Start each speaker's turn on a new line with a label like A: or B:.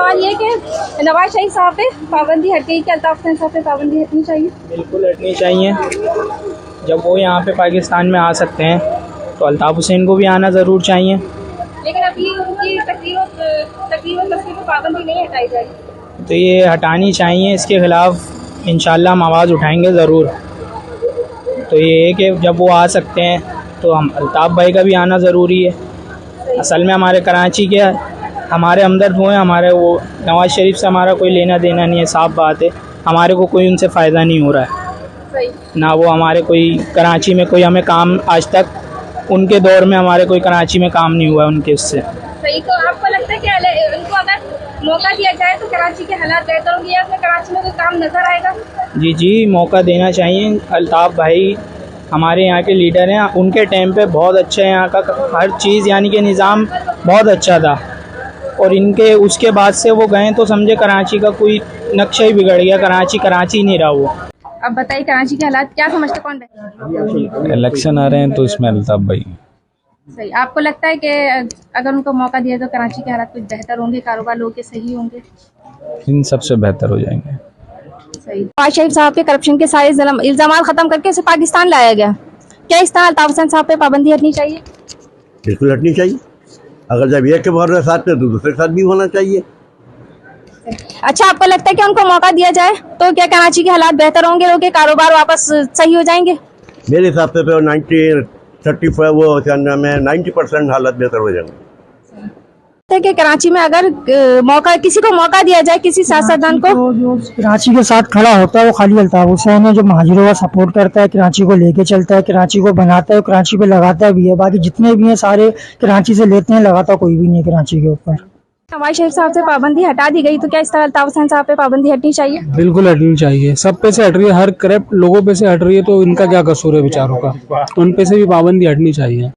A: सवाल ये कि नवाज शरीफ साहब पे पाबंदी हट गई, क्या अल्ताफ हुसैन साहब पे पाबंदी हटनी चाहिए?
B: बिल्कुल हटनी चाहिए। जब वो यहाँ पे पाकिस्तान में आ सकते हैं तो अल्ताफ हुसैन को भी आना ज़रूर चाहिए।
A: लेकिन अभी उनकी तकरीर पर पाबंदी नहीं हटाई जाएगी,
B: तो ये हटानी चाहिए। इसके ख़िलाफ़ इंशाल्लाह हम आवाज़ उठाएंगे ज़रूर। तो ये है कि जब वो आ सकते हैं तो हम अल्ताफ़ भाई का भी आना ज़रूरी है। असल में हमारे कराची के हमारे हमदर्द हुए, हमारे वो नवाज़ शरीफ से हमारा कोई लेना देना नहीं है, साफ बात है। हमारे को कोई उनसे फ़ायदा नहीं हो रहा है ना। वो हमारे कोई कराची में कोई हमें काम आज तक उनके दौर में हमारे कोई कराची में काम नहीं हुआ उनके उससे।
A: सही। तो आपको लगता है कि उनको अगर मौका दिया जाए तो कराची के हालात बेहतर होंगे या फिर कराची में कोई काम नजर आएगा? जी,
B: मौका देना चाहिए। अल्ताफ़ भाई हमारे यहाँ के लीडर हैं, उनके टाइम पे बहुत अच्छा है यहाँ का हर चीज़, यानी कि निज़ाम बहुत अच्छा था। और इनके उसके बाद से वो गए तो समझे कराची का कोई नक्शा ही बिगड़ गया, कराची नहीं रहा वो।
A: अब बताइए कराची के हालात क्या समझते, कौन बेहतर?
C: इलेक्शन आ रहे हैं तो इसमें अल्ताफ़ भाई।
A: सही। आपको लगता है कि अगर उनको मौका दिया तो कराची के हालात कुछ बेहतर होंगे, कारोबार लोगों के सही होंगे?
C: इन सबसे बेहतर हो जाएंगे।
A: सही। नवाज शरीफ साहब के करप्शन के सारे इल्जाम खत्म करके उसे पाकिस्तान लाया गया, क्या इस तरह अल्ताफ हुसैन साहब पे पाबंदी हटनी चाहिए?
D: बिल्कुल हटनी चाहिए। अगर जब एक के भर साथ में तो दूसरे साथ भी होना चाहिए।
A: अच्छा, आपको लगता है कि उनको मौका दिया जाए तो क्या कराची के हालात बेहतर होंगे, लोगों के कारोबार वापस सही हो जाएंगे?
D: मेरे हिसाब से तो 90% हालत बेहतर हो जाएंगे।
A: कि कराची में अगर किसी को मौका दिया जाए, किसी सियासतदान को,
E: जो कराची के साथ खड़ा होता है वो खाली अल्ताफ हुसैन है, जो महाजिरों का सपोर्ट करता है, कराची को लेके चलता है, कराची को बनाता है, कराची पे लगाता भी है। बाकी जितने भी हैं सारे कराची से लेते हैं, लगाता कोई भी नहीं है कराची के ऊपर।
A: नवाज शरीफ साहब से पाबंदी हटा दी गई तो क्या इस तरह अल्ताफ हुसैन साहब पे पाबंदी हटनी चाहिए?
F: बिल्कुल हटनी चाहिए। सब पे से हट रही है, हर करप्ट लोगों पे से हट रही है, तो इनका क्या कसूर है बेचारों का? तो उन पे से भी पाबंदी हटनी चाहिए।